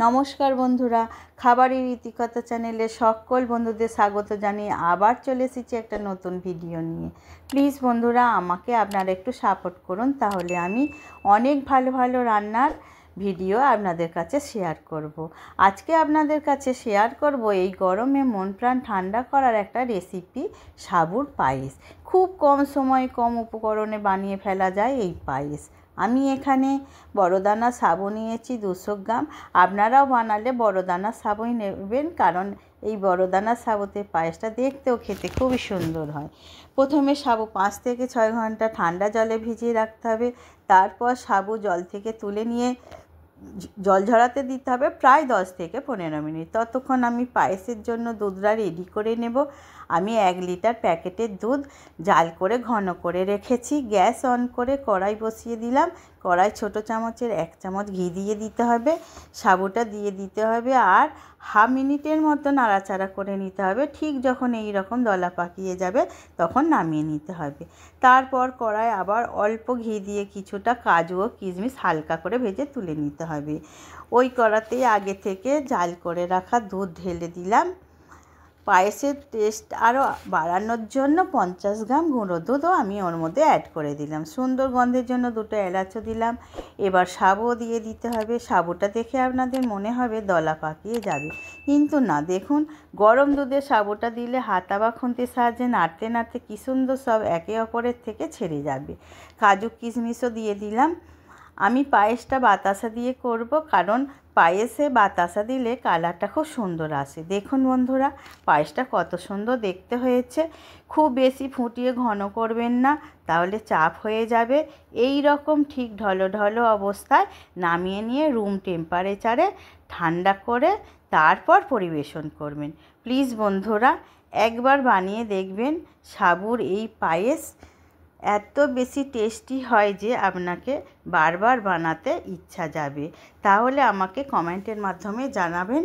নমস্কার বন্ধুরা, খাবারের ইতিকথা চ্যানেলে সকল বন্ধুদের স্বাগত জানিয়ে আবার চলে এসেছি একটা নতুন ভিডিও নিয়ে। প্লিজ বন্ধুরা, আমাকে আপনারা একটু সাপোর্ট করুন, তাহলে আমি অনেক ভালো ভালো রান্নার ভিডিও আপনাদের কাছে শেয়ার করব। আজকে আপনাদের কাছে শেয়ার করব এই গরমে মন প্রাণ ঠান্ডা করার একটা রেসিপি, সাবুর পায়েস। খুব কম সময়ে কম উপকরণে বানিয়ে ফেলা যায় এই পায়েস। আমি এখানে বড়দানা সাবু নিয়েছি 200 গ্রাম। আপনারাও বানালে বড়দানা সাবুই নেবেন, কারণ এই বড়দানা সাবুতে পায়েসটা দেখতেও খেতে খুবই সুন্দর হয়। প্রথমে সাবু 5 থেকে 6 ঘন্টা ঠান্ডা জলে ভিজিয়ে রাখতে হবে। তারপর সাবু জল থেকে তুলে নিয়ে জল ঝরাতে দিতে হবে প্রায় 10 থেকে 15 মিনিট। ততক্ষণ আমি পায়েসের জন্য দুধটা রেডি করে নেব। আমি 1 লিটার প্যাকেটের দুধ জাল করে ঘন করে রেখেছি। গ্যাস অন করে কড়াই বসিয়ে দিলাম। কড়াই ছোট চামচের 1 চামচ ঘি দিয়ে দিতে হবে, সাবুটা দিয়ে দিতে হবে, আর হাফ মিনিটের মতো নাড়াচাড়া করে নিতে হবে। ঠিক যখন এই রকম দলা পাকিয়ে যাবে তখন নামিয়ে নিতে হবে। তারপর কড়াই আবার অল্প ঘি দিয়ে কিছুটা কাজু ও কিশমিশ হালকা করে ভেজে তুলে নিতে হবে। ওই কড়াতেই আগে থেকে জাল করে রাখা দুধ ঢেলে দিলাম। পায়েসের টেস্ট আরও বাড়ানোর জন্য 50 গ্রাম গুঁড়ো দুধও আমি ওর মধ্যে অ্যাড করে দিলাম। সুন্দর গন্ধের জন্য 2টো এলাচও দিলাম। এবার সাবুও দিয়ে দিতে হবে। সাবুটা দেখে আপনাদের মনে হবে দলা পাকিয়ে যাবে, কিন্তু না, দেখুন গরম দুধে সাবুটা দিলে হাতা বা খুন্তির সাহায্যে নাড়তে নাড়তে কী সুন্দর সব একে অপরের থেকে ছেড়ে যাবে। কাজু কিশমিশও দিয়ে দিলাম। আমি পায়েসটা বাতাসা দিয়ে করব, কারণ পায়েসে বাতাসা দিলে কালারটা খুব সুন্দর আসে। দেখুন বন্ধুরা, পায়েসটা কত সুন্দর দেখতে হয়েছে। খুব বেশি ফুটিয়ে ঘন করবেন না, তাহলে চাপ হয়ে যাবে। এই রকম ঠিক ঢলো ঢলো অবস্থায় নামিয়ে নিয়ে রুম টেম্পারেচারে ঠান্ডা করে তারপর পরিবেশন করবেন। প্লিজ বন্ধুরা, একবার বানিয়ে দেখবেন। সাবুর এই পায়েস এত বেশি টেস্টি হয় যে আপনাকে বারবার বানাতে ইচ্ছা যাবে। তাহলে আমাকে কমেন্টের মাধ্যমে জানাবেন